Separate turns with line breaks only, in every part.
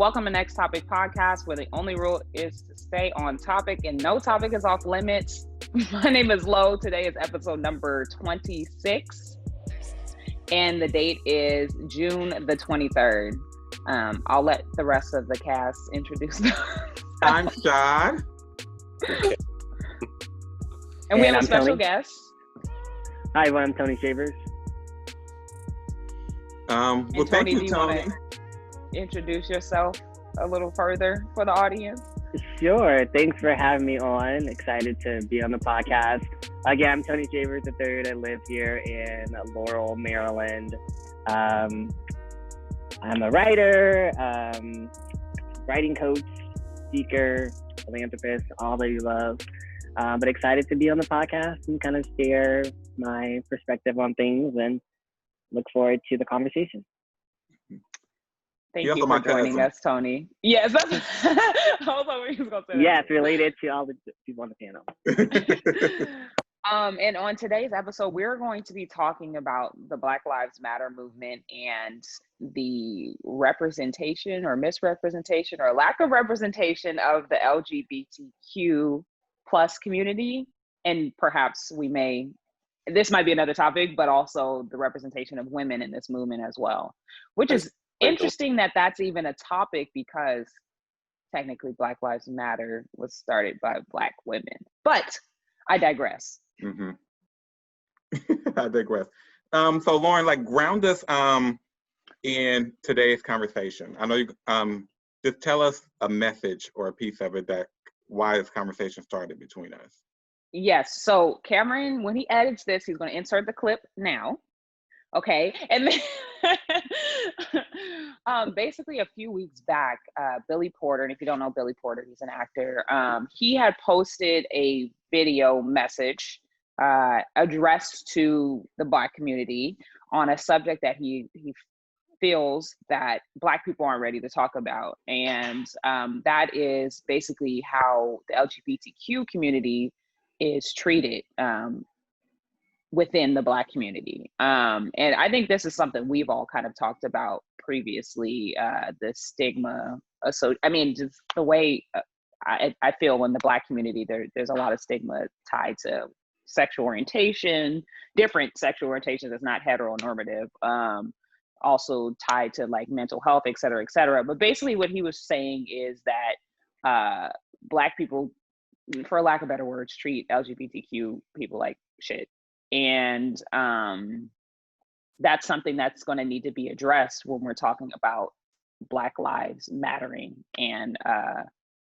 Welcome to Next Topic Podcast, where the only rule is to stay on topic and no topic is off limits. My name is Lo. Today is episode number 26, and the date is June the 23rd. I'll let the rest of the cast introduce themselves.
I'm Shad.
And we have a special
Tony.
guest.
Hi, everyone. I'm Tony Shavers.
Well,
And
thank
Tony,
you,
do you
Tony.
want to introduce yourself a little further for the audience?
Sure. Thanks for having me on. Excited to be on the podcast. Again, I'm Tony Shavers III. I live here in Laurel, Maryland. I'm a writer, writing coach, speaker, philanthropist, all that you love. But excited to be on the podcast and kind of share my perspective on things and look forward to the conversation.
Thank
You're
you
also
for
my
joining
cousin.
us, Tony. Yes, that's I was hoping he was going to say that.
Yes, related to all the people on the panel.
And on today's episode, we're going to be talking about the Black Lives Matter movement and the representation or misrepresentation or lack of representation of the LGBTQ plus community. And perhaps this might be another topic, but also the representation of women in this movement as well, which is interesting that that's even a topic because technically Black Lives Matter was started by Black women, but I digress.
Mm-hmm. I digress. So Lauren, ground us in today's conversation. I know you just tell us a message or a piece of it that why this conversation started between us.
Yes. So Cameron, when he edits this, he's going to insert the clip now. Okay. And then basically a few weeks back, Billy Porter, and if you don't know Billy Porter, he's an actor. He had posted a video message addressed to the Black community on a subject that he feels that Black people aren't ready to talk about. And that is basically how the LGBTQ community is treated within the Black community. And I think this is something we've all kind of talked about previously, the stigma. So, I mean, just the way I feel in the Black community, there's a lot of stigma tied to sexual orientation, different sexual orientations that's not heteronormative, also tied to like mental health, et cetera, et cetera. But basically what he was saying is that Black people, for lack of better words, treat LGBTQ people like shit. And that's something that's going to need to be addressed when we're talking about Black lives mattering and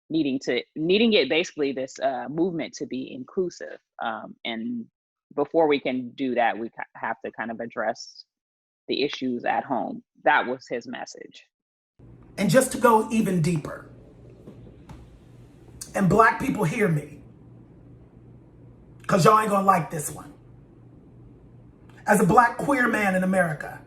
needing it basically this movement to be inclusive. And before we can do that, we have to kind of address the issues at home. That was his message.
And just to go even deeper, and Black people hear me, because y'all ain't gonna like this one. As a Black queer man in America,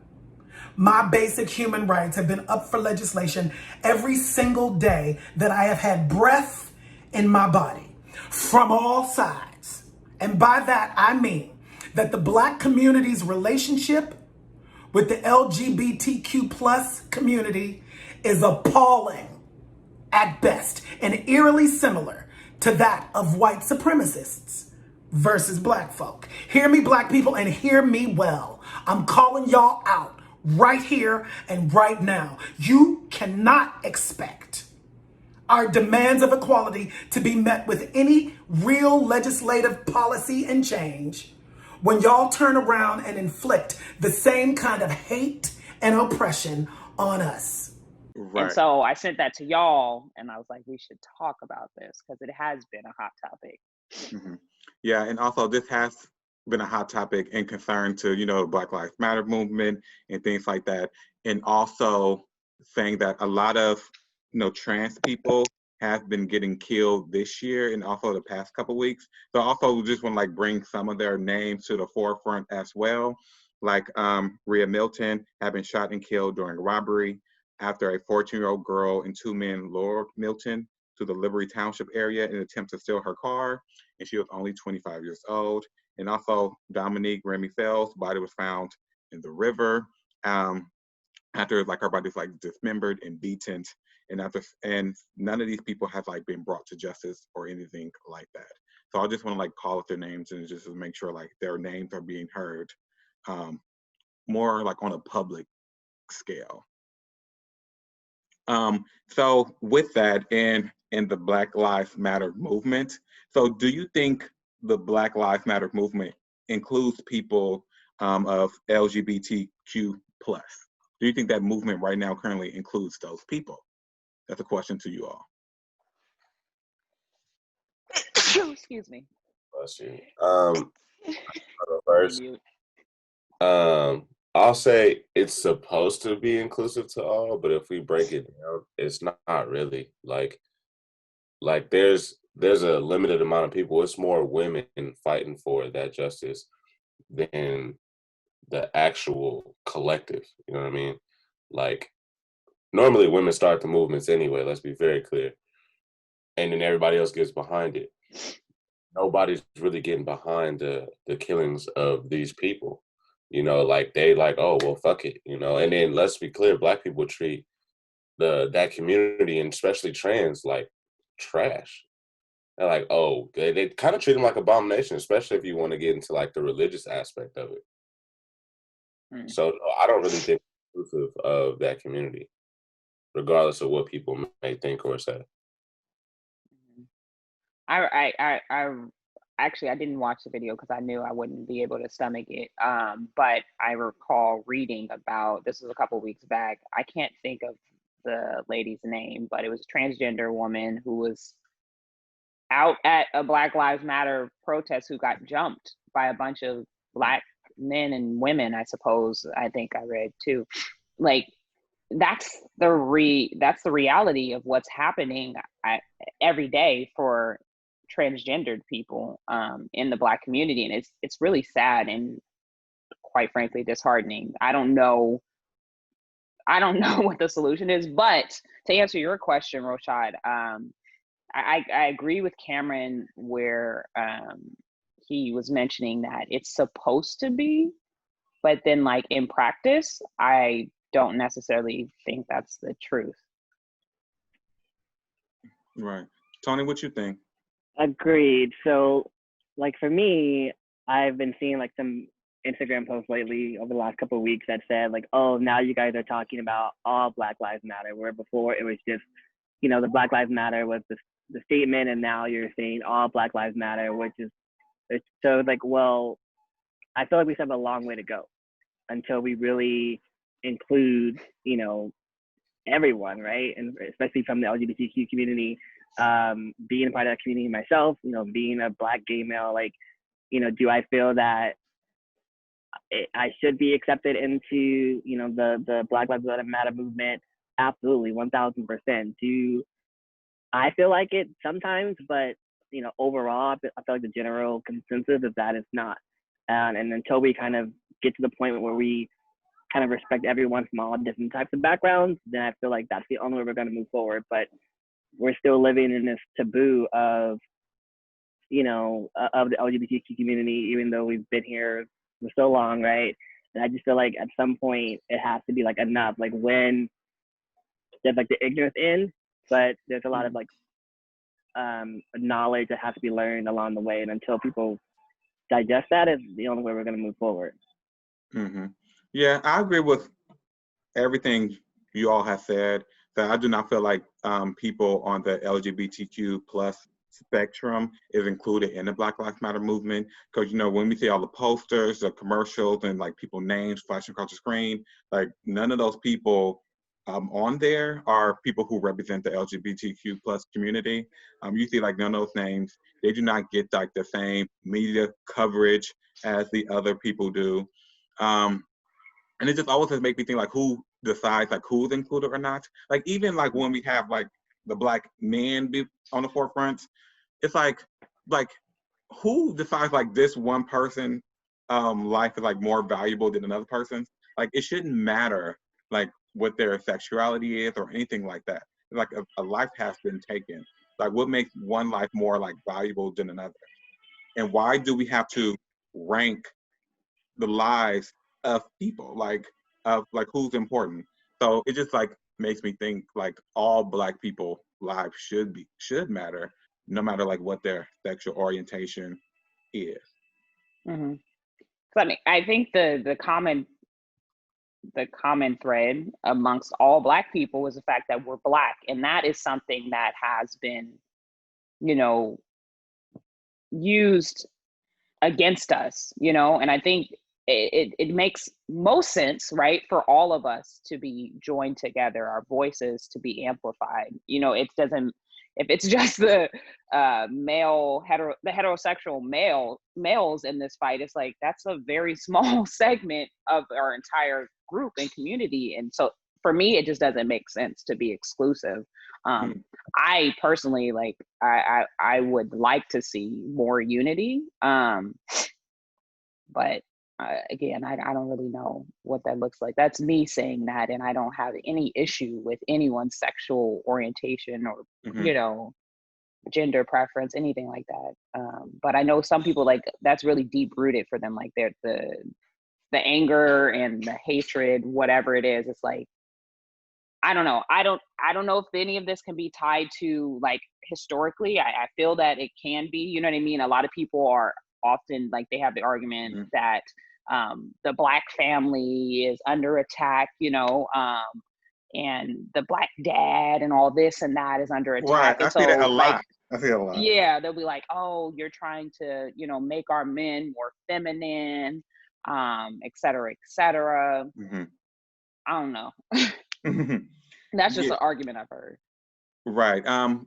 my basic human rights have been up for legislation every single day that I have had breath in my body from all sides. And by that, I mean that the Black community's relationship with the LGBTQ plus community is appalling at best and eerily similar to that of white supremacists versus Black folk. Hear me, Black people, and hear me well. I'm calling y'all out right here and right now. You cannot expect our demands of equality to be met with any real legislative policy and change when y'all turn around and inflict the same kind of hate and oppression on us.
Right.
And so I sent that to y'all and I was like, we should talk about this because it has been a hot topic.
Mm-hmm. Yeah, and also this has been a hot topic and concern to, the Black Lives Matter movement and things like that. And also saying that a lot of, trans people have been getting killed this year and also the past couple of weeks. So also just want to bring some of their names to the forefront as well. Like Rhea Milton had been shot and killed during a robbery after a 14-year-old girl and two men lured Milton to the Liberty Township area in an attempt to steal her car, and she was only 25 years old. And also Dominique Remy Fell's body was found in the river. after like our bodies like dismembered and beaten, and none of these people have like been brought to justice or anything like that. So I just want to like call out their names and just make sure like their names are being heard, more like on a public scale. So with that, and in the Black Lives Matter movement, so do you think the Black Lives Matter movement includes people of LGBTQ plus? Do you think that movement right now currently includes those people? That's a question to you all.
Excuse me.
Bless you. I'll go first.
Mute.
I'll say it's supposed to be inclusive to all, but if we break it down, it's not really. Like there's a limited amount of people. It's more women fighting for that justice than the actual collective. You know what I mean? Like normally women start the movements anyway, let's be very clear. And then everybody else gets behind it. Nobody's really getting behind the killings of these people. You know, like they like, oh well, fuck it, you know. And then let's be clear, Black people treat that community and especially trans like trash. They're like, oh, they kind of treat them like abomination, especially if you want to get into like the religious aspect of it. So I don't really think it's inclusive of that community, regardless of what people may think or say.
I actually I didn't watch the video because I knew I wouldn't be able to stomach it. But I recall reading about this was a couple weeks back. I can't think of the lady's name, but it was a transgender woman who was out at a Black Lives Matter protest who got jumped by a bunch of Black men and women, I suppose. I think I read too. Like that's the reality of what's happening every day for transgendered people in the Black community, and it's really sad and quite frankly disheartening. I don't know what the solution is, but to answer your question, Roshad, I agree with Cameron where he was mentioning that it's supposed to be, but then like in practice, I don't necessarily think that's the truth.
Right. Tony, what you think?
Agreed. So, like for me, I've been seeing like some Instagram posts lately over the last couple of weeks that said like, oh, now you guys are talking about all Black Lives Matter, where before it was just, you know, the Black Lives Matter was the statement, and now you're saying all Black Lives Matter, which is so like, well, I feel like we still have a long way to go until we really include, you know, everyone, right? And especially from the LGBTQ community, being a part of that community myself, you know, being a Black gay male, like, you know, do I feel that I should be accepted into, you know, the Black Lives Matter movement? Absolutely, 1000%. Do I feel like it sometimes, but, you know, overall, I feel like the general consensus is that it's not. And until we kind of get to the point where we kind of respect everyone from all different types of backgrounds, then I feel like that's the only way we're going to move forward. But we're still living in this taboo of, you know, of the LGBTQ community, even though we've been here for so long, right? And I just feel like at some point it has to be like enough, like when there's like the ignorance in, but there's a lot of like knowledge that has to be learned along the way. And until people digest that, is the only way we're going to move forward.
Mm-hmm. Yeah, I agree with everything you all have said. That I do not feel like people on the LGBTQ plus spectrum is included in the Black Lives Matter movement. Because, you know, when we see all the posters, the commercials, and like people names flashing across the screen, like none of those people on there are people who represent the LGBTQ plus community. You see like none of those names. They do not get like the same media coverage as the other people do. And it just always has make me think like who decides like who's included or not. Like even like when we have like the Black men be on the forefront, it's like who decides like this one person life is like more valuable than another person's? Like it shouldn't matter like what their sexuality is or anything like that. Like a life has been taken. Like what makes one life more like valuable than another? And why do we have to rank the lives of people, like who's important? So it just like makes me think like all Black people lives should matter, no matter like what their sexual orientation is.
Mm-hmm. So, I think the common thread amongst all Black people is the fact that we're Black, and that is something that has been, you know, used against us, and I think it makes most sense, right, for all of us to be joined together, our voices to be amplified. It doesn't, if it's just the heterosexual males in this fight, it's like that's a very small segment of our entire group and community, and so for me it just doesn't make sense to be exclusive. I personally, like, I would like to see more unity, but again, I don't really know what that looks like. That's me saying that, and I don't have any issue with anyone's sexual orientation or gender preference, anything like that. But I know some people, like, that's really deep rooted for them, like they're the anger and the hatred, whatever it is. It's like, I don't know. I don't know if any of this can be tied to, like, historically. I feel that it can be, you know what I mean? A lot of people are often, like, they have the argument that the Black family is under attack, and the Black dad and all this and that is under attack.
Right.
And
I see that a
so, like,
lot. I see it a lot.
yeah, they'll be like, oh, you're trying to, make our men more feminine, et cetera, et cetera. I don't know. That's just
Yeah.
an argument I've heard.
Right.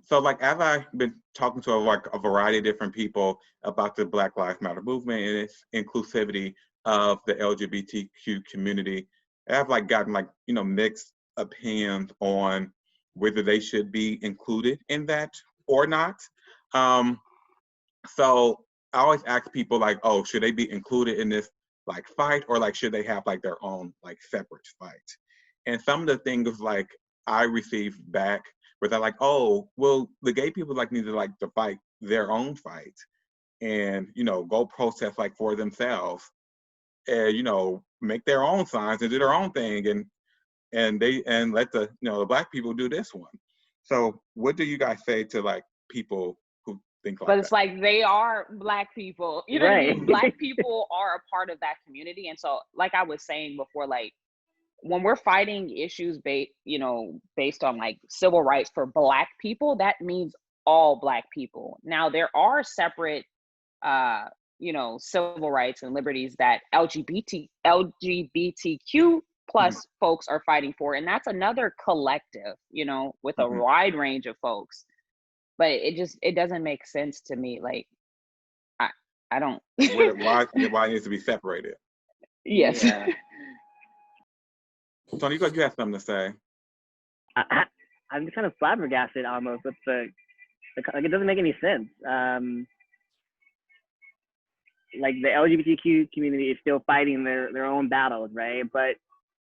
So like as I've been talking to like a variety of different people about the Black Lives Matter movement and its inclusivity of the LGBTQ community, I've like gotten like, mixed opinions on whether they should be included in that or not. So I always ask people like, oh, should they be included in this like fight, or like should they have like their own like separate fight? And some of the things like I received back where they're like, oh, well, the gay people like need to fight their own fight and, go protest like for themselves and, make their own signs and do their own thing and let the, the Black people do this one. So what do you guys say to like people who think like that?
But it's like they are Black people, you know what I mean?
Right.
Black people are a part of that community. And so, like I was saying before, like, when we're fighting issues based on like civil rights for Black people, that means all Black people. Now there are separate civil rights and liberties that LGBTQ plus folks are fighting for, and that's another collective, with a wide range of folks. But it doesn't make sense to me. Like, I don't.
why it needs to be separated?
Yes.
Yeah.
Tony, you have something to say.
I'm just kind of flabbergasted almost with like, it doesn't make any sense. Like the LGBTQ community is still fighting their own battles, right? But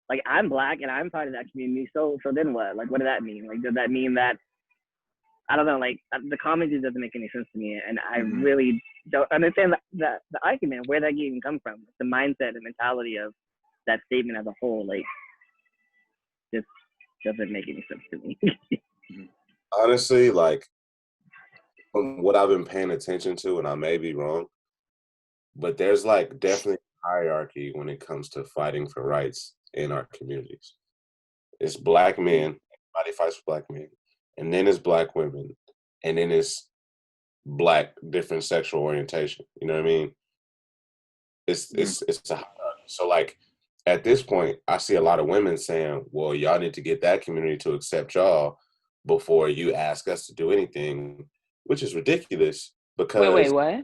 like, I'm Black and I'm part of that community, so then what? Like, what does that mean? Like, does that mean that, I don't know, like, the comment just doesn't make any sense to me, and I really don't understand the argument, where that even come from, the mindset and mentality of that statement as a whole. Like, just doesn't make any sense to me.
Honestly, like, from what I've been paying attention to, and I may be wrong, but there's like definitely hierarchy when it comes to fighting for rights in our communities. It's Black men, everybody fights for Black men, and then it's Black women, and then it's Black different sexual orientation. You know what I mean? It's a hierarchy. So like, at this point, I see a lot of women saying, well, y'all need to get that community to accept y'all before you ask us to do anything, which is ridiculous because
Wait, what?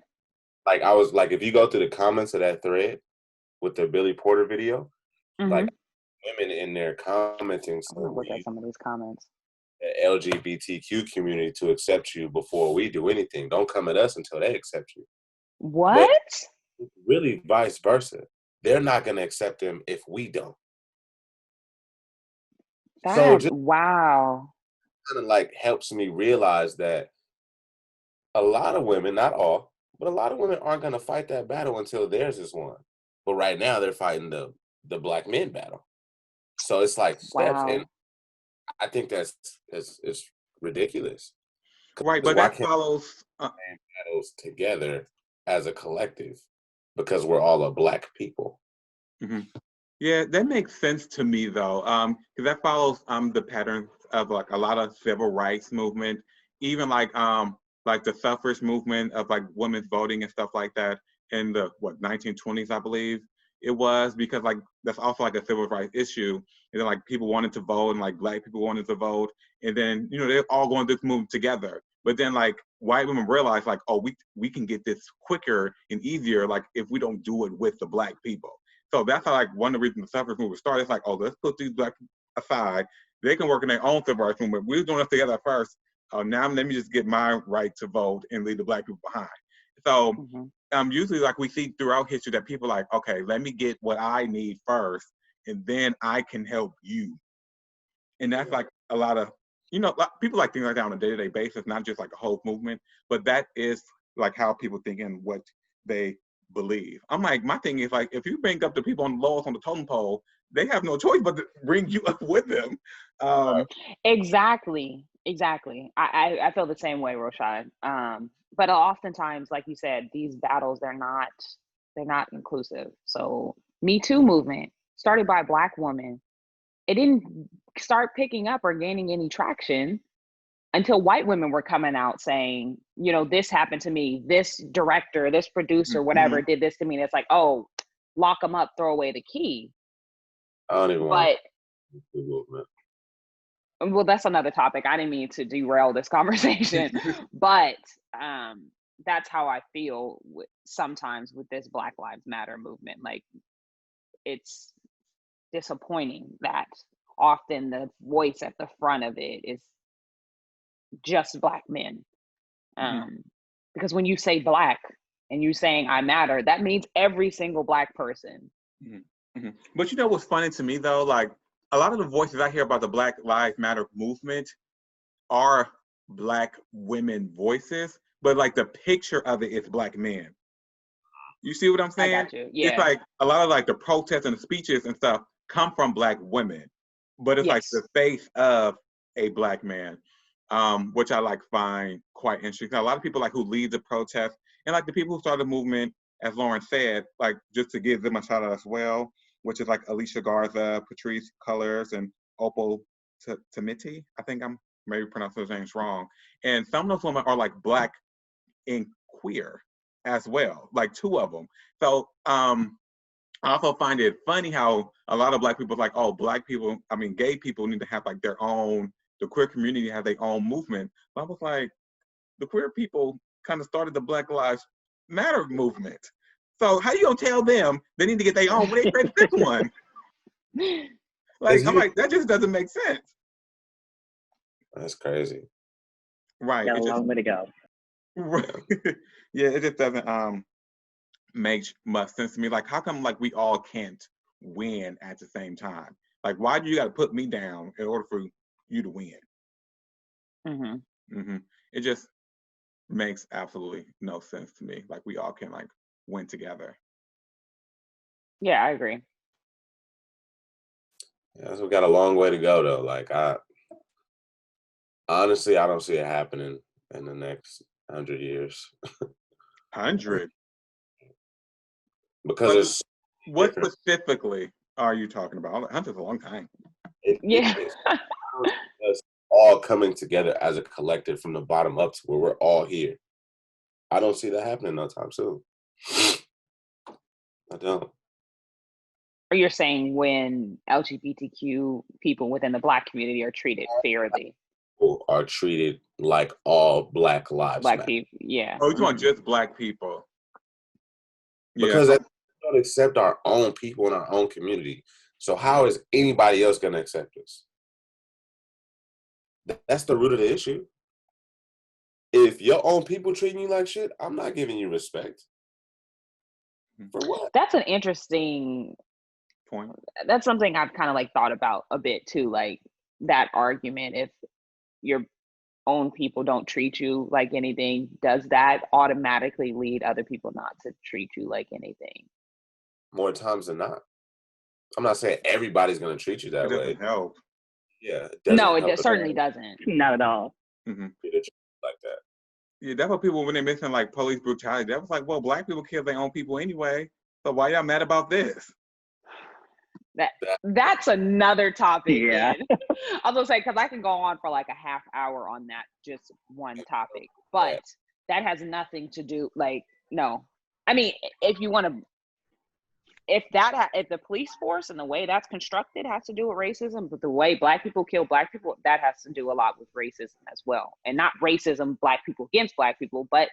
like, I was like, if you go through the comments of that thread with the Billy Porter video, like, women in there commenting
I'm gonna look at some of these comments.
the LGBTQ community to accept you before we do anything. Don't come at us until they accept you.
What?
But really vice versa. They're not going to accept them if we don't. So just
Wow.
kind of like helps me realize that a lot of women, not all, but a lot of women aren't going to fight that battle until theirs is won. But right now they're fighting the Black men battle. So it's like steps,
Wow.
and I think that's it's ridiculous.
Right,
Because
but
why
that
can't
follows.
we battles together as a collective? Because we're all a black people.
Mhm. Yeah, that makes sense to me though, because that follows the patterns of like a lot of civil rights movement, even like the suffrage movement of like women's voting and stuff like that in the 1920s, I believe it was, because like that's also like a civil rights issue, and then like people wanted to vote and like black people wanted to vote, and then they're all going this movement together. But then like white women realized like, oh, we can get this quicker and easier like if we don't do it with the black people. So that's how like one of the reasons the suffrage movement started. It's like, oh, let's put these black people aside. They can work in their own civil rights movement. We were doing this together first. Now let me just get my right to vote and leave the black people behind. So usually like we see throughout history that people like, okay, let me get what I need first, and then I can help you. And that's like a lot of, people like things like that on a day-to-day basis, not just like a whole movement, but that is like how people think and what they believe. I'm like, my thing is like, if you bring up the people on the lowest on the totem pole, they have no choice but to bring you up with them.
Exactly. I feel the same way, Roshan. But oftentimes, like you said, these battles, they're not inclusive. So Me Too movement started by a Black woman. It didn't start picking up or gaining any traction until white women were coming out saying, this happened to me, this director, this producer, whatever did this to me. And it's like, oh, lock them up, throw away the key.
I don't even want the movement.
Well, that's another topic. I didn't mean to derail this conversation, but that's how I feel sometimes with this Black Lives Matter movement. Like, it's disappointing that often the voice at the front of it is just Black men. Because when you say Black and you saying I matter, that means every single Black person.
But what's funny to me though, like a lot of the voices I hear about the Black Lives Matter movement are Black women voices, but like the picture of it is Black men. You see what I'm saying?
I got you. Yeah.
It's like a lot of like the protests and the speeches and stuff come from Black women, but it's like the face of a Black man, which I like find quite interesting. A lot of people like who lead the protest and like the people who started the movement, as Lauren said, like just to give them a shout out as well, which is like Alicia Garza, Patrice Cullors, and Opal Tometi. I think I'm maybe pronouncing those names wrong. And some of those women are like Black and queer as well, like two of them. So I also find it funny how a lot of Black people are like, oh, Black people, gay people need to have like their own, the queer community have their own movement. But I was like, the queer people kind of started the Black Lives Matter movement. So how you gonna tell them they need to get their own when they create this one? Like, I'm like, that just doesn't make sense.
That's crazy.
Right.
Got a long way to go.
Right. Yeah, it just doesn't make much sense to me. Like, how come like we all can't win at the same time? Like, why do you got to put me down in order for you to win? It just makes absolutely no sense to me. Like, we all can like win together.
Yeah, I agree.
Yeah, so we got a long way to go though. Like, honestly, I don't see it happening in the next 100 years.
100?
Because it's
what specifically are you talking about? 100's a long time.
It's all coming together as a collective from the bottom up to where we're all here. I don't see that happening no time soon. I don't.
Or you're saying when LGBTQ people within the Black community are treated fairly?
People are treated like all Black lives
Black
matter.
people, yeah.
Oh, you want just Black people?
Because we don't accept our own people in our own community. So how is anybody else going to accept us? That's the root of the issue. If your own people treating you like shit, I'm not giving you respect. For what?
That's an interesting
point.
That's something I've kind of like thought about a bit too, like that argument. If your own people don't treat you like anything, does that automatically lead other people not to treat you like anything?
More times than not. I'm not saying everybody's gonna treat you that
It
way.
doesn't help.
Yeah, it
No,
doesn't help
it certainly doesn't.
Not at all.
Mm-hmm.
like that.
Yeah, that's what people, when they mention like police brutality, that was like, well, black people kill their own people anyway. So why y'all mad about this?
That's another topic.
Yeah.
I was gonna say, because I can go on for like a half hour on that, just one topic, but that has nothing to do. Like, no, I mean, if you want to, if the police force and the way that's constructed has to do with racism, but the way black people kill black people, that has to do a lot with racism as well, and not racism, black people against black people, but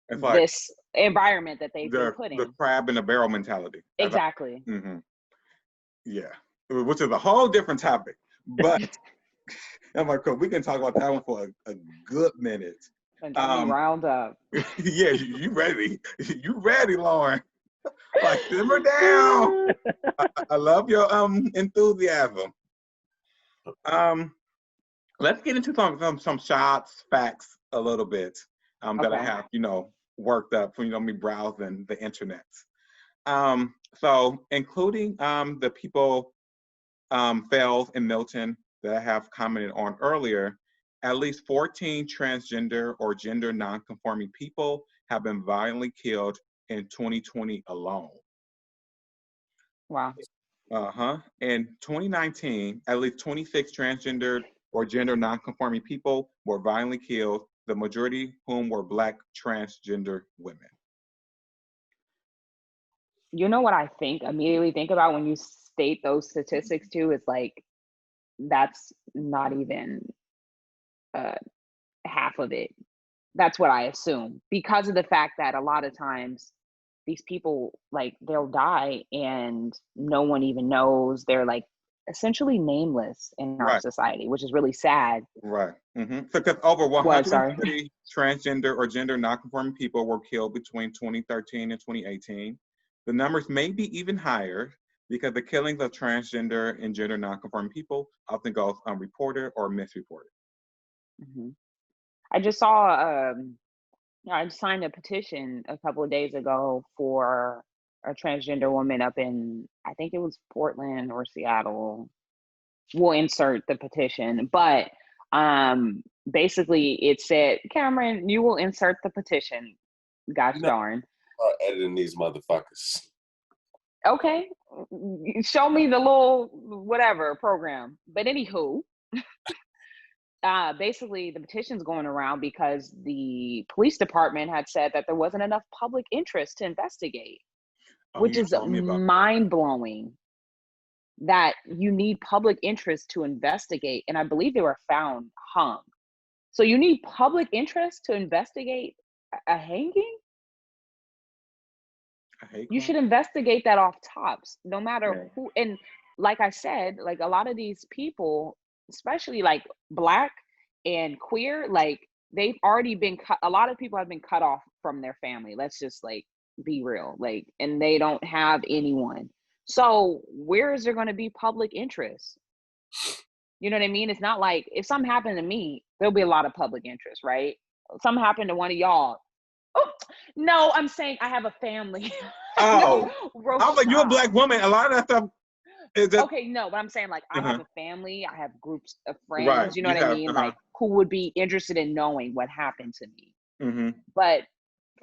it's like
this environment that they've been put in.
The crab in the barrel mentality.
Exactly.
Mm-hmm. Yeah, which is a whole different topic. But I'm like, we can talk about that one for a good minute.
And get me round up.
Yeah, you ready? You ready, Lauren? Like, simmer down. I love your enthusiasm. Let's get into some shots, facts a little bit that I have, worked up from me browsing the internet. So including the people Fells and Milton that I have commented on earlier, at least 14 transgender or gender non-conforming people have been violently killed in 2020 alone.
Wow.
In 2019, at least 26 transgender or gender non-conforming people were violently killed, the majority whom were Black transgender women.
You know what I immediately think about when you state those statistics too, is like, that's not even half of it. That's what I assume, because of the fact that a lot of times these people, like, they'll die and no one even knows. They're like essentially nameless in our society, which is really sad.
Right. Mm-hmm. So because over 130 transgender or gender nonconforming people were killed between 2013 and 2018. The numbers may be even higher because the killings of transgender and gender nonconforming people often goes unreported or misreported.
Mm-hmm. I just saw, I signed a petition a couple of days ago for a transgender woman up in, I think it was Portland or Seattle. We'll insert the petition, but basically it said, Cameron, you will insert the petition. Gosh darn.
Editing these motherfuckers.
Okay, show me the little whatever program. But anywho, basically the petition's going around because the police department had said that there wasn't enough public interest to investigate, which is mind-blowing, that you need public interest to investigate. And I believe they were found hung. So you need public interest to investigate a hanging? You should investigate that off tops, no matter who. And like I said, like, a lot of these people, especially like Black and queer, like, they've already been cut. A lot of people have been cut off from their family. Let's just, like, be real. Like, and they don't have anyone. So where is there going to be public interest? You know what I mean? It's not like if something happened to me, there'll be a lot of public interest, right? Something happened to one of y'all. Oh, no, I'm saying I have a family.
Oh, no, I was like, you're a Black woman. A lot of that stuff is that.
Okay, no, but I'm saying, like, I have a family. I have groups of friends. You know what I mean? Like, who would be interested in knowing what happened to me.
Mm-hmm.
But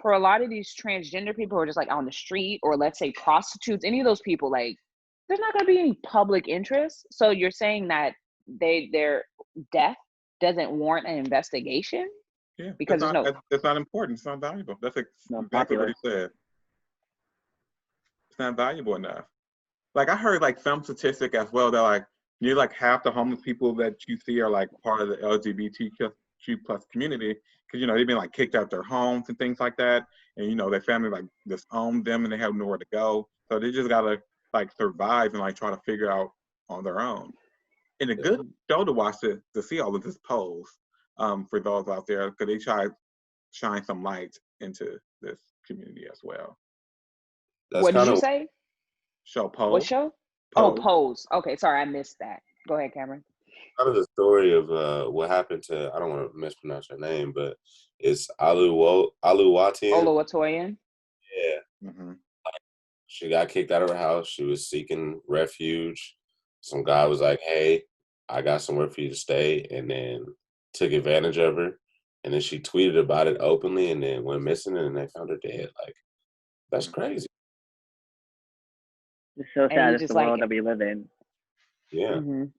for a lot of these transgender people who are just, like, on the street, or let's say prostitutes, any of those people, like, there's not going to be any public interest. So you're saying that their death doesn't warrant an investigation?
Yeah,
because
it's not important. It's not valuable. That's exactly what he said. It's not valuable enough. Like, I heard like some statistic as well that like near like half the homeless people that you see are like part of the LGBTQ plus community, because they've been like kicked out their homes and things like that, and their family like just owned them and they have nowhere to go, so they just gotta like survive and like try to figure out on their own. And a good show to watch to see all of this pose. For those out there, because they try to shine some light into this community as well.
What did you say?
Show Pose.
What show? Pose. Oh, Pose. Okay, sorry, I missed that. Go ahead, Cameron.
Kind of the story of what happened to, I don't want to mispronounce her name, but it's Oluwatoyin.
Oluwatoyin.
Yeah.
Mm-hmm.
She got kicked out of her house. She was seeking refuge. Some guy was like, "Hey, I got somewhere for you to stay," and then took advantage of her. And then she tweeted about it openly, and then went missing, and they found her dead. Like, that's crazy.
It's so
And
sad.
you
It's
just
the world that we live in.
Yeah,
Mhm.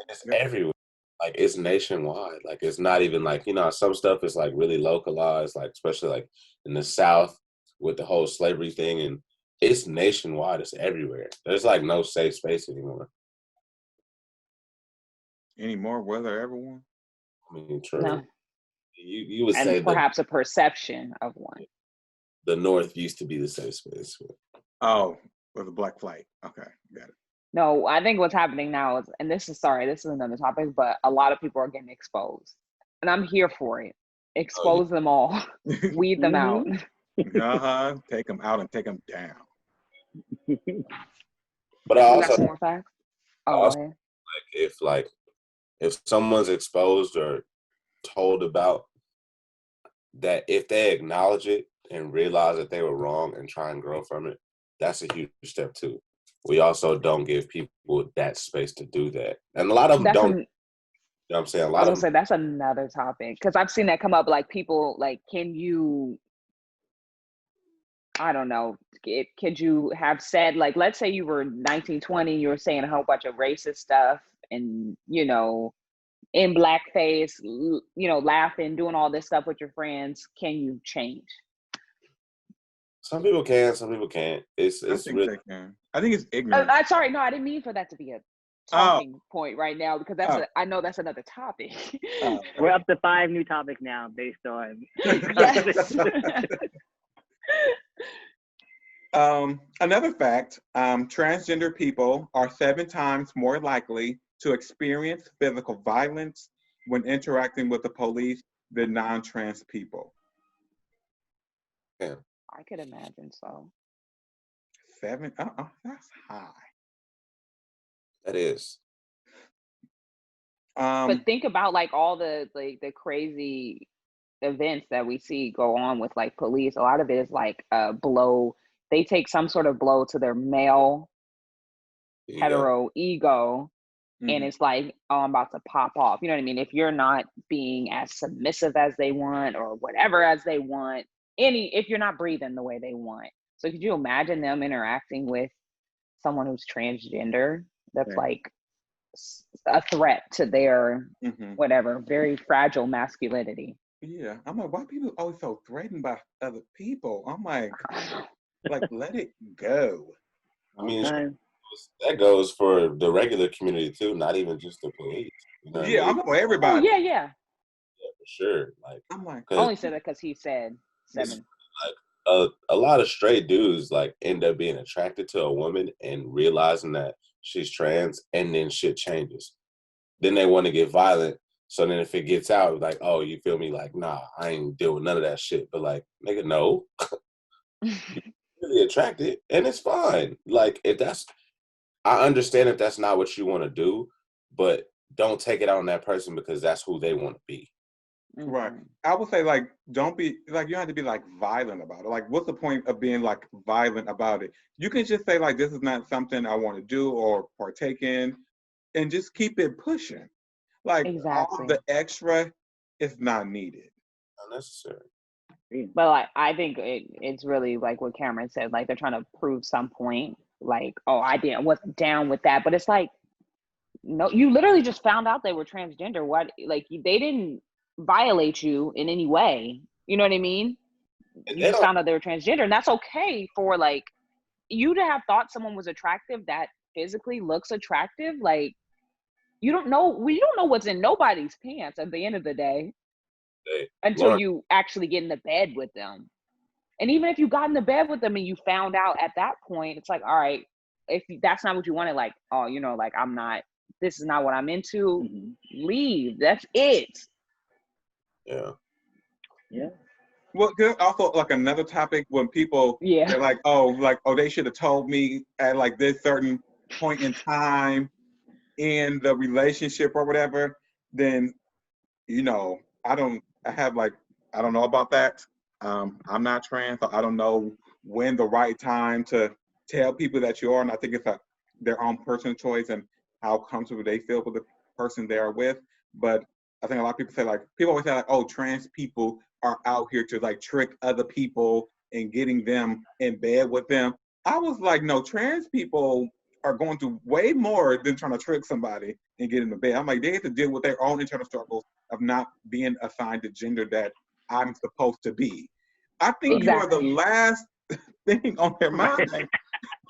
it's everywhere. Like, it's nationwide. Like, it's not even like, some stuff is like really localized, like especially like in the South with the whole slavery thing, and it's nationwide. It's everywhere. There's like no safe space anymore.
Anymore? Was there ever one?
I mean, true.
No.
You would
And
say that
perhaps a perception of one.
the North used to be the safe space.
Oh, with the black flight. Okay, got it.
No, I think what's happening now is, and this is another topic, but a lot of people are getting exposed. And I'm here for it. Expose them all. Weed them out.
Uh-huh. Take them out and take them down.
But I
You
also
got some more facts? Oh, go ahead.
if someone's exposed or told about that, if they acknowledge it and realize that they were wrong and try and grow from it, that's a huge step too. We also don't give people that space to do that, and a lot of them
That's
don't. You know what I'm saying? A
I
lot
was
of
gonna say that's another topic because I've seen that come up. Like people, like, can you? I don't know. Could you have said, like, let's say you were 19, 20, you were saying a whole bunch of racist stuff, and in blackface, laughing, doing all this stuff with your friends. Can you change?
some people can, some people can't.
I
It's
think
really
they can. I think it's ignorant.
Sorry, no, I didn't mean for that to be a talking point right now because I know that's another topic.
We're up to 5 new topics now based on.
Yes.
Another fact, transgender people are 7 times more likely to experience physical violence when interacting with the police than non-trans people.
Yeah.
I could imagine so.
7? That's high.
That is.
But think about like all the crazy events that we see go on with like police. A lot of it is like a blow. They take some sort of blow to their male hetero ego, and it's like, oh, I'm about to pop off. You know what I mean? If you're not being as submissive as they want or whatever as they want, if you're not breathing the way they want. So could you imagine them interacting with someone who's transgender? That's like a threat to their whatever, very fragile masculinity.
Yeah, I'm like, why people always so threatened by other people? I'm like let it go.
I mean, that goes for the regular community too, not even just the police. You know what I mean?
I'm for everybody.
Oh, yeah.
Yeah, for sure. Like,
I'm like,
I only said that because he said 7.
Like a lot of straight dudes like end up being attracted to a woman and realizing that she's trans, and then shit changes. Then they want to get violent. So then if it gets out, like, oh, you feel me? Like, nah, I ain't deal with none of that shit. But like, nigga, no. You're really attracted, and it's fine. Like, I understand if that's not what you want to do, but don't take it out on that person because that's who they want to be.
Right. I would say, like, don't be like, you don't have to be like violent about it. Like, what's the point of being like violent about it? You can just say, like, this is not something I want to do or partake in, and just keep it pushing. Like, all the extra is not needed.
Unnecessary.
But like, I think it's really like what Cameron said. Like, they're trying to prove some point. Like, oh, I wasn't down with that. But it's like, no, you literally just found out they were transgender. What? Like, they didn't violate you in any way. You know what I mean? You just found out they were transgender, and that's okay for like you to have thought someone was attractive that physically looks attractive. Like, we don't know what's in nobody's pants at the end of the day until you actually get in the bed with them. And even if you got in the bed with them and you found out at that point, it's like, all right, if that's not what you wanted, like, oh, like, this is not what I'm into, leave. That's it.
Yeah.
Well, there's also like another topic when people they're like, oh, they should have told me at like this certain point in time in the relationship or whatever. Then, I don't know about that. I'm not trans, so I don't know when the right time to tell people that you are. And I think it's their own personal choice and how comfortable they feel with the person they are with. But I think a lot of people say, like, people always say, like, oh, trans people are out here to, like, trick other people and getting them in bed with them. I was like, no, trans people are going through way more than trying to trick somebody and get in the bed. I'm like, they have to deal with their own internal struggles of not being assigned the gender that I'm supposed to be. I think you are the
Exactly.
last thing on their mind.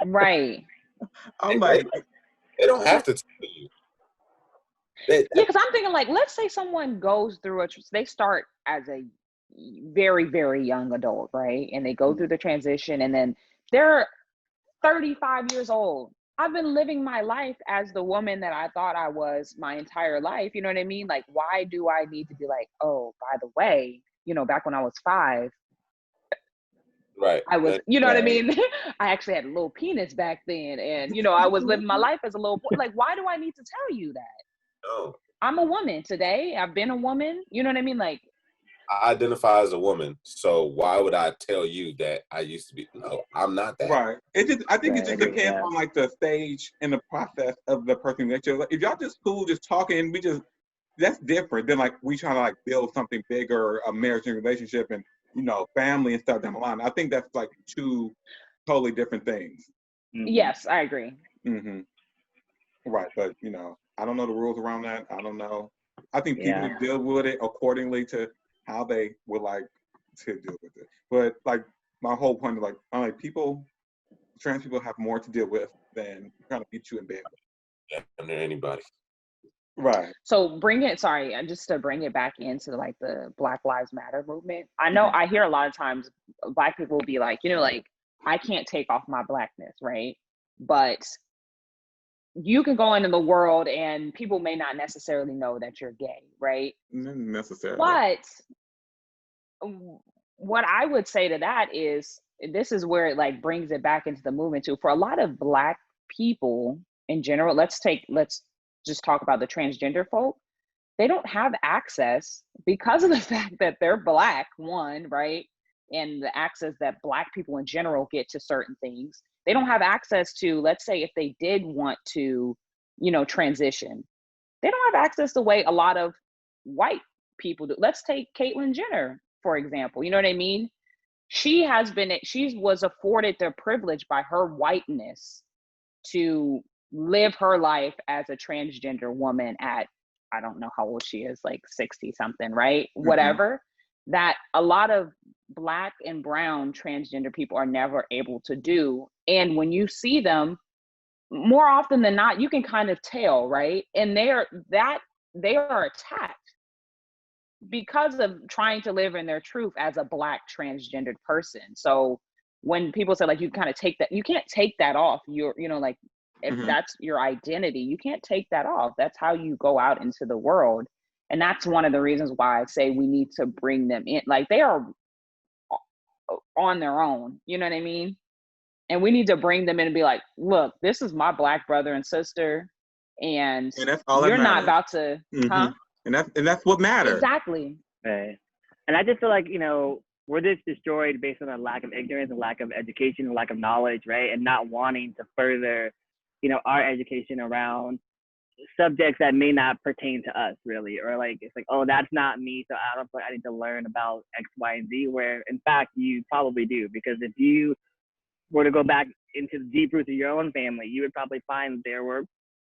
Right.
I'm like,
they don't have to tell you.
Yeah, because I'm thinking, like, let's say someone goes through they start as a very, very young adult, right? And they go through the transition, and then they're 35 years old. I've been living my life as the woman that I thought I was my entire life. You know what I mean? Like, why do I need to be like, oh, by the way, you know, back when I was 5,
Right.
I was, you know what I mean? I actually had a little penis back then. And, you know, I was living my life as a little boy. Like, why do I need to tell you that?
No.
I'm a woman today. I've been a woman. You know what I mean? Like,
I identify as a woman, so why would I tell you that I used to be? No, I'm not that.
right. I think it just
Right,
depends
yeah.
on, like, the stage and the process of the person that you're. Like, if y'all just cool, just talking, that's different than, like, we trying to, like, build something bigger, a marriage and relationship, and, you know, family and stuff down the line. I think that's, like, two totally different things.
yes, I agree.
Mm-hmm. Right, but, you know, I don't know the rules around that. I don't know. I think people
Yeah.
deal with it accordingly to how they would like to deal with it. But, like, my whole point is, like, I'm like, trans people have more to deal with than trying to get you in bed with.
Yeah, I'm not anybody.
Right.
So just to bring it back into, like, the Black Lives Matter movement. I know I hear a lot of times Black people will be like, you know, like, I can't take off my Blackness, right? But you can go into the world and people may not necessarily know that you're gay, right?
Not necessarily.
But what I would say to that is, this is where it, like, brings it back into the movement too. For a lot of Black people in general, let's just talk about the transgender folk. They don't have access because of the fact that they're Black, one, right? And the access that Black people in general get to certain things. They don't have access to, let's say, if they did want to, you know, transition, they don't have access the way a lot of white people do. Let's take Caitlyn Jenner, for example. You know what I mean? She was afforded the privilege by her whiteness to live her life as a transgender woman at, I don't know how old she is, like 60 something, right?
Mm-hmm.
Whatever. That a lot of Black and brown transgender people are never able to do. And when you see them, more often than not, you can kind of tell, right? And they are attacked because of trying to live in their truth as a Black transgendered person. So when people say, like, you kind of take that, you can't take that off. You know, like, if that's your identity, you can't take that off. That's how you go out into the world. And that's one of the reasons why I say we need to bring them in. Like, they are on their own, you know what I mean? And we need to bring them in and be like, look, this is my Black brother and sister, and
that's all
you're
that
not
matters.
about to, huh?
And that's what matters.
Exactly.
Right. And I just feel like, you know, we're just destroyed based on a lack of ignorance, a lack of education, a lack of knowledge, right? And not wanting to further, you know, our education around subjects that may not pertain to us, really. Or, like, it's like, oh, that's not me, so I don't feel like I need to learn about X, Y, and Z, where in fact you probably do. Because if you were to go back into the deep roots of your own family, you would probably find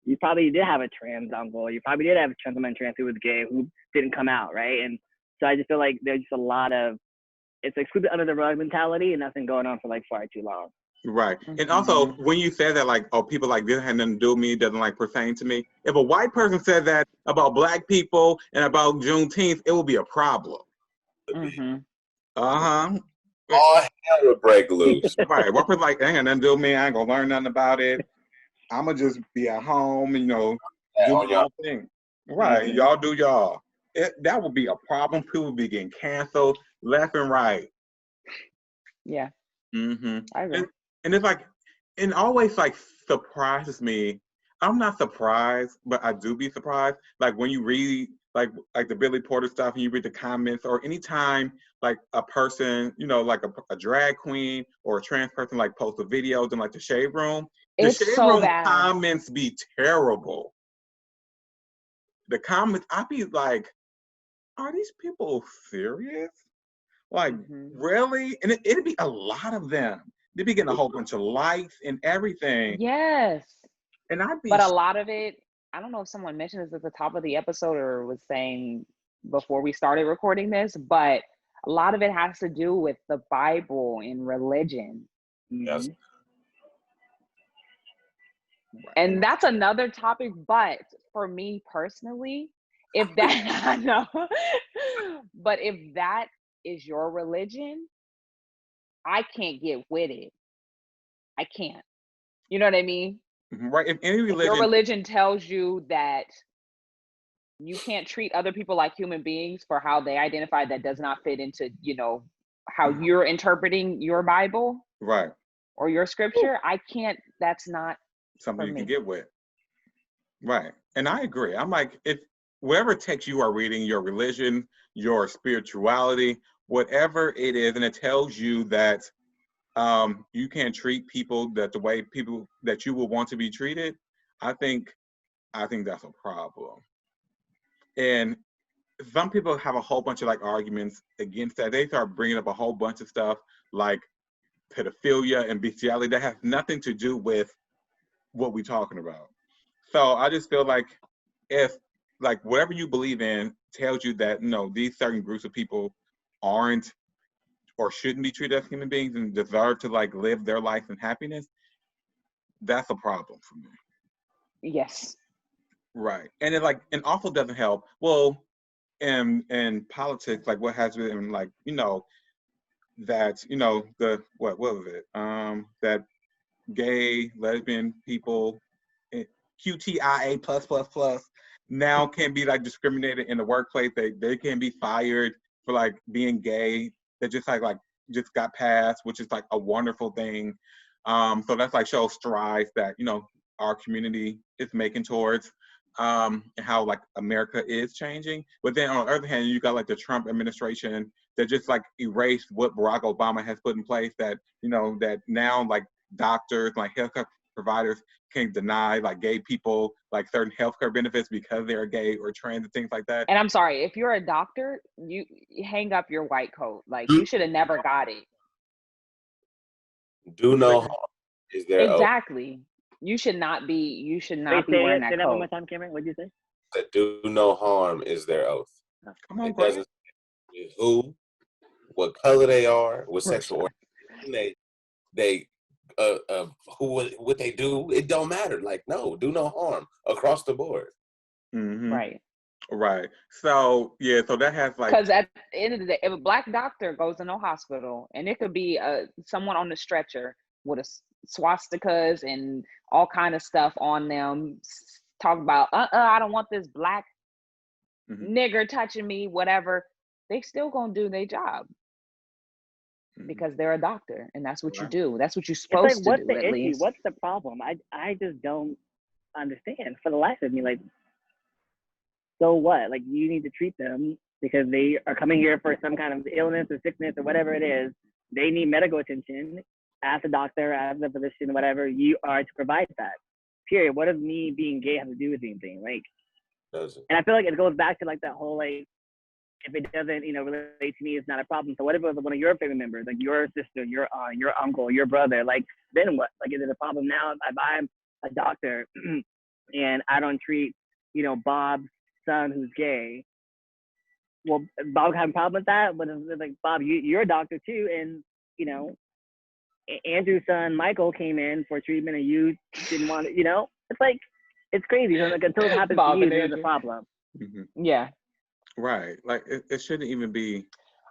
you probably did have a trans uncle, you probably did have a trans woman who was gay, who didn't come out, right? And so I just feel like there's just a lot of, it's like sweep it under the rug mentality, and that's been going on for, like, far too long.
Right. And also, when you say that, like, oh, people like this had nothing to do with me, doesn't, like, pertain to me. If a white person said that about Black people and about Juneteenth, it would be a problem.
All hell would break loose.
Right. One person like, ain't got nothing to do with me. I ain't gonna learn nothing about it. I'm gonna just be at home, and, you know, do my own thing. Right. Y'all do y'all. That would be a problem. People would be getting canceled left and right.
Yeah.
I agree. And it's like, and always, like, surprises me. I'm not surprised, but I do be surprised. Like, when you read like the Billy Porter stuff, and you read the comments, or anytime like a person, you know, like a drag queen or a trans person like posts a videos in like the shade room, the
It's
shade
so
room
bad.
comments be terrible. The comments, I'd be like, are these people serious? Like, really? And it'd be a lot of them. They'd be getting a whole bunch of likes and everything.
Yes.
And I'd be,
but a lot of it, I don't know if someone mentioned this at the top of the episode or was saying before we started recording this, but a lot of it has to do with the Bible and religion.
Yes.
And that's another topic, but for me personally, if that, I know, but if that is your religion, I can't get with it. I can't. You know what I mean?
right. If any
If your
religion,
religion tells you that you can't treat other people like human beings for how they identify, that does not fit into, you know, how you're interpreting your Bible
right,
or your scripture, I can't, that's not
something
for
you
me.
can get with. Right. And I agree. I'm like, if whatever text you are reading, your religion, your spirituality, whatever it is, and it tells you that you can't treat people that the way people that you would want to be treated, I think that's a problem. And some people have a whole bunch of like arguments against that. They start bringing up a whole bunch of stuff like pedophilia and bestiality that has nothing to do with what we're talking about. So I just feel like if like whatever you believe in tells you that no, these certain groups of people aren't or shouldn't be treated as human beings and deserve to like live their life in happiness, that's a problem for me.
Yes.
Right. And it like and also doesn't help. Well, in politics, like what has been like, you know, that, you know, the what was it? That gay, lesbian people, QTIA plus plus plus now can be like discriminated in the workplace. They can be fired for like being gay. That just got passed, which is like a wonderful thing. So that's like shows strides that, you know, our community is making towards and how like America is changing. But then on the other hand, you got like the Trump administration that just like erased what Barack Obama has put in place, that, you know, that now like doctors, like healthcare providers can deny like gay people like certain healthcare benefits because they're gay or trans and things like that.
And I'm sorry, if you're a doctor, you hang up your white coat. Like you should have never got it.
Do no harm is their oath.
Exactly. You should not be wearing that
Say that one
coat.
more time, Cameron. What'd you say?
That do no harm is their oath.
Come on,
It
bro.
doesn't say who, what color they are, what sexual orientation they who what they do. It don't matter. Like, no, do no harm across the board.
Right.
Right. So yeah, so that has like,
Because at the end of the day, if a black doctor goes in a hospital and it could be someone on the stretcher with a swastikas and all kind of stuff on them, talk about I don't want this black nigger touching me, whatever, they still gonna do their job because they're a doctor and that's what you do. That's what you're supposed to do.
What's the
at
issue?
least.
What's the problem? I just don't understand for the life of me. Like, so what? Like, you need to treat them because they are coming here for some kind of illness or sickness or whatever it is. They need medical attention. As a doctor, as a physician, whatever, you are to provide that. Period. What does me being gay have to do with anything? Like, and I feel like it goes back to like that whole like, if it doesn't, you know, relate to me, it's not a problem. So what if it was one of your family members, like your sister, your aunt, your uncle, your brother? Like, then what? Like, is it a problem now if I'm a doctor and I don't treat, you know, Bob's son who's gay? Well, Bob have a problem with that, but it's like, Bob, you're a doctor too, and you know, Andrew's son Michael came in for treatment, and you didn't want it. You know, it's like it's crazy. So like, until it happens
Bob
to you,
and
there's
Andrew.
a problem.
Yeah.
Right. Like it shouldn't even be.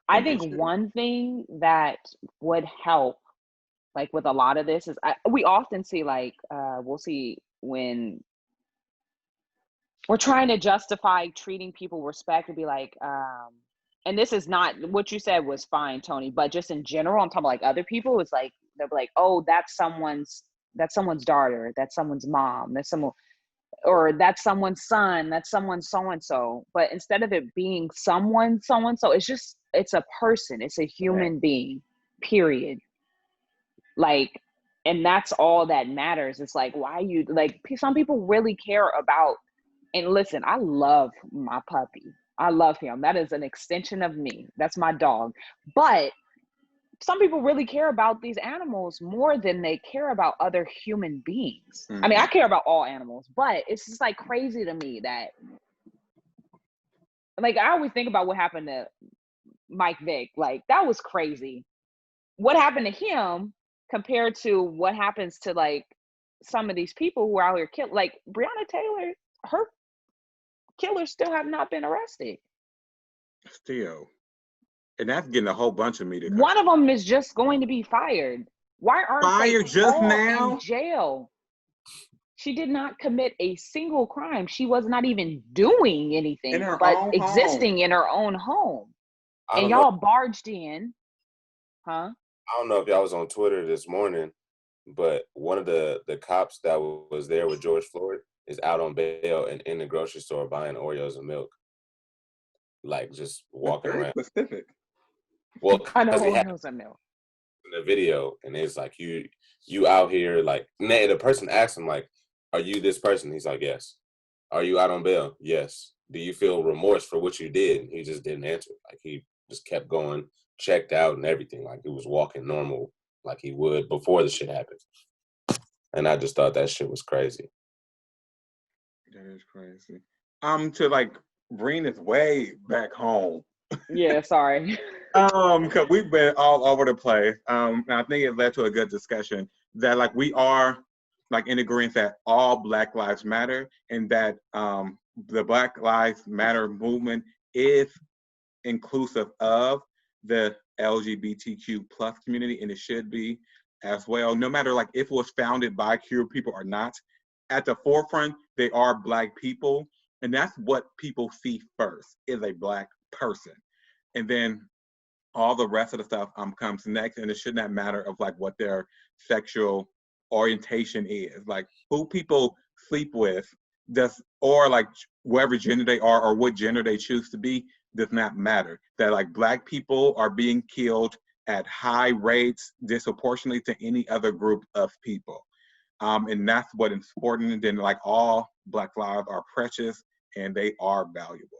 I think one thing that would help, like with a lot of this, is we often see like we'll see when we're trying to justify treating people respect and be like, and this is not what you said was fine, Tony, but just in general, I'm talking about like other people. It's like they'll be like, oh, that's someone's daughter, that's someone's mom, that's someone. or that's someone's son, that's someone so-and-so. But instead of it being someone so-and-so, it's a person, it's a human being, period. Like, and that's all that matters. It's like, why you, like, some people really care about, and listen, I love my puppy. I love him. That is an extension of me. That's my dog. But some people really care about these animals more than they care about other human beings. I mean, I care about all animals, but it's just like crazy to me that, like, I always think about what happened to Mike Vick. Like, that was crazy. What happened to him compared to what happens to, like, some of these people who are out here killing, like Breonna Taylor, her killers still have not been arrested.
Still. And that's getting a whole bunch of media.
One of them is just going to be fired. Why aren't they
just
all
now
in jail? She did not commit a single crime. She was not even doing anything but existing in her own home. And y'all barged in, huh?
I don't know if y'all was on Twitter this morning, but one of the cops that was there with George Floyd is out on bail and in the grocery store buying Oreos and milk. Like, just walking around.
Specific.
Well,
I know
Oreos and milk. In the video, and it's like, you out here, like, the person asked him, like, are you this person? He's like, yes. Are you out on bail? Yes. Do you feel remorse for what you did? He just didn't answer. Like, he just kept going, checked out and everything. Like, he was walking normal like he would before the shit happened. And I just thought that shit was crazy.
That is crazy. To, like, bring this way back home.
Yeah, sorry.
Because we've been all over the place. And I think it led to a good discussion that, like, we are, like, in agreement that all Black Lives Matter, and that the Black Lives Matter movement is inclusive of the LGBTQ plus community, and it should be as well. No matter, like, if it was founded by queer people or not, at the forefront, they are Black people, and that's what people see first, is a Black person. And then all the rest of the stuff comes next, and it should not matter of, like, what their sexual orientation is. Like, who people sleep with or, like, whatever gender they are or what gender they choose to be does not matter. That, like, Black people are being killed at high rates disproportionately to any other group of people. And that's what is important. And then, like, all Black lives are precious and they are valuable.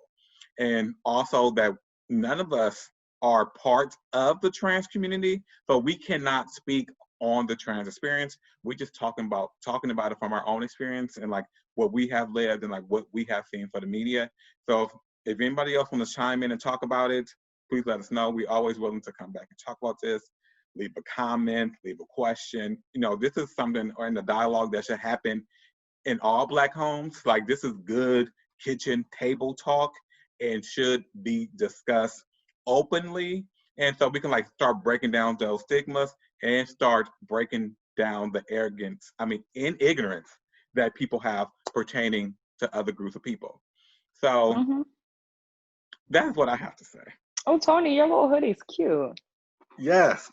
And also that none of us are part of the trans community, so we cannot speak on the trans experience. We're just talking about it from our own experience and, like, what we have lived and, like, what we have seen for the media. So if anybody else wants to chime in and talk about it, please let us know. We're always willing to come back and talk about this. Leave a comment, leave a question. You know, this is something in the dialogue that should happen in all Black homes. Like, this is good kitchen table talk and should be discussed openly. And so we can, like, start breaking down those stigmas and start breaking down the ignorance that people have pertaining to other groups of people. So that's what I have to say.
Oh, Tony, your little hoodie's cute.
Yes.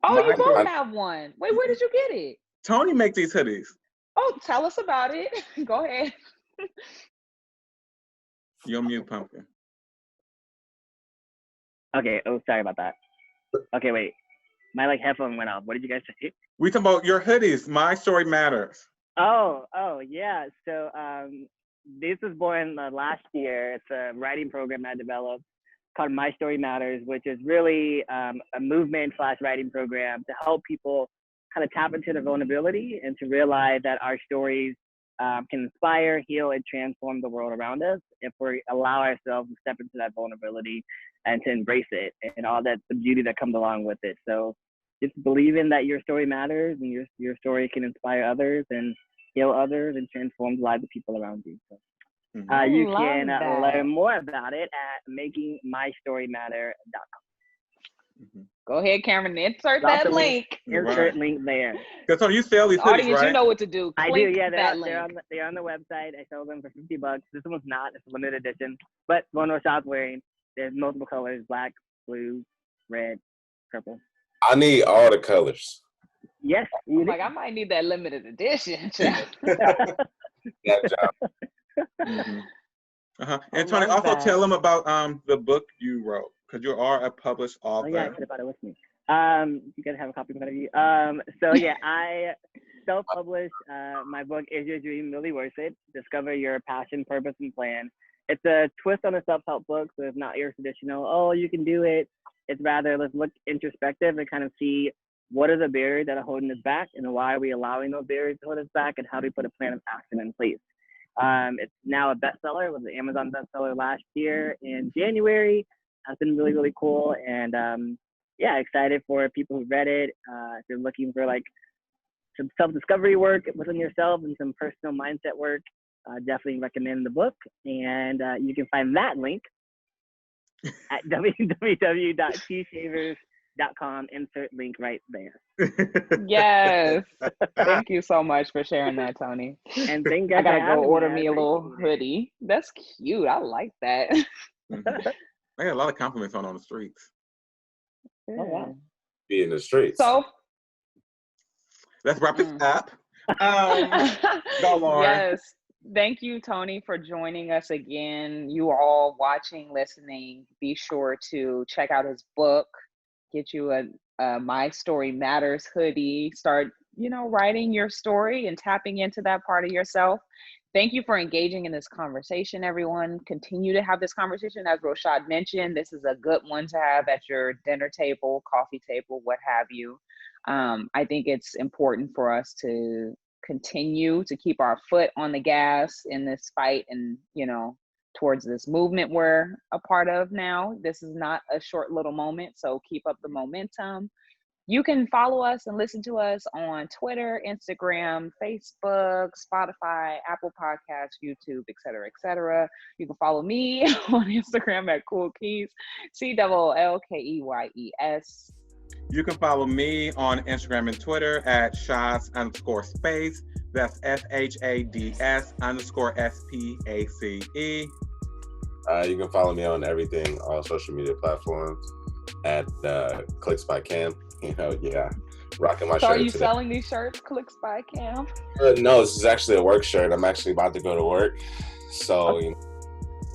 Oh, you both have one. Wait, where did you get it?
Tony make these hoodies.
Oh, tell us about it. Go ahead.
You're mute, Pumpkin.
Okay. Oh, sorry about that. Okay, wait. My, like, headphone went off. What did you guys say?
We talking about your hoodies. My Story Matters.
Oh, yeah. So this was born last year. It's a writing program I developed called My Story Matters, which is really a movement/writing program to help people kind of tap into their vulnerability and to realize that our stories can inspire, heal, and transform the world around us if we allow ourselves to step into that vulnerability and to embrace it and all that, the beauty that comes along with it. So just believing that your story matters and your story can inspire others and heal others and transform the lives of people around you. So you can learn more about it at makingmystorymatter.com.
Go ahead, Cameron. Insert that link.
Insert link there.
So you sell these hoodies,
audience,
right?
You know what to do.
I do. Yeah, they're on the website. I sell them for $50. This one's not. It's a limited edition. But one more shop's wearing. There's multiple colors: black, blue, red, purple.
I need all the colors.
Yes.
I'm like, I might need that limited edition.
That job.
Mm-hmm.
I
And Tony,
love
also
that.
tell them about the book you wrote, because you are a published
Oh
author.
yeah, I could have brought it with me. You guys have a copy in front of you. So yeah, I self-published my book, Is Your Dream Really Worth It? Discover Your Passion, Purpose, and Plan. It's a twist on a self-help book, so it's not your traditional, oh, you can do it. It's rather, let's look introspective and kind of see what are the barriers that are holding us back and why are we allowing those barriers to hold us back, and how do we put a plan of action in place. It's now a bestseller. It was an Amazon bestseller last year in January. That's been really, really cool. And yeah, excited for people who read it. If you're looking for like some self-discovery work within yourself and some personal mindset work, definitely recommend the book. And you can find that link at www.tshavers.com. Insert link right there.
Yes. Thank you so much for sharing that, Tony.
And thank you guys
I gotta
for
go
having
order
me.
me a little hoodie. That's cute. I like that.
I got a lot of compliments on the streets.
Oh, wow.
Be in the streets.
So
let's wrap this up. Go, Lauren.
Yes. Thank you, Tony, for joining us again. You all watching, listening, be sure to check out his book, get you a My Story Matters hoodie, start, writing your story and tapping into that part of yourself. Thank you for engaging in this conversation, everyone. Continue to have this conversation. As Roshad mentioned, this is a good one to have at your dinner table, coffee table, what have you. I think it's important for us to continue to keep our foot on the gas in this fight and, towards this movement we're a part of now. This is not a short little moment, so keep up the momentum. You can follow us and listen to us on Twitter, Instagram, Facebook, Spotify, Apple Podcasts, YouTube, etc., etc. You can follow me on Instagram at Cool Keys, COOLKEYES.
You can follow me on Instagram and Twitter at Shads_space. That's SHADS_SPACE.
You can follow me on everything, all social media platforms at Clicks by Cam. Rocking my shirt.
So are you
today.
selling these shirts, Clicks by Cam?
No, this is actually a work shirt. I'm actually about to go to work. So,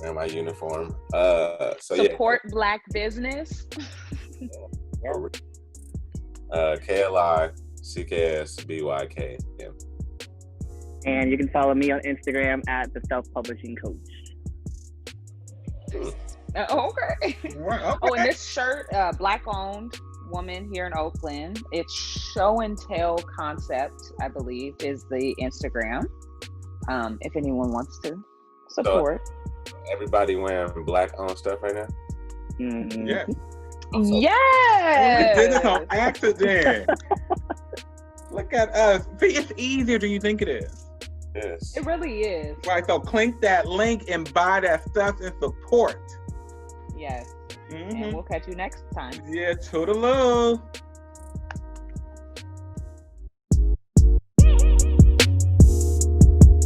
wearing my uniform.
Support Black business.
KLICKSBYK. Yeah.
And you can follow me on Instagram at The Self-Publishing Coach.
Okay.
Right,
Oh, and this shirt, Black-owned woman here in Oakland. It's Show and Tell Concept, I believe, is the Instagram. If anyone wants to support.
So everybody wearing Black-owned stuff right now?
Mm-hmm.
Yeah.
Yes.
We did this on accident. Look at us. See, it's easier than you think it is.
Yes.
It really is.
Right, so click that link and buy that stuff and support.
Yes.
Mm-hmm.
And we'll catch you next time.
Yeah, toodaloo.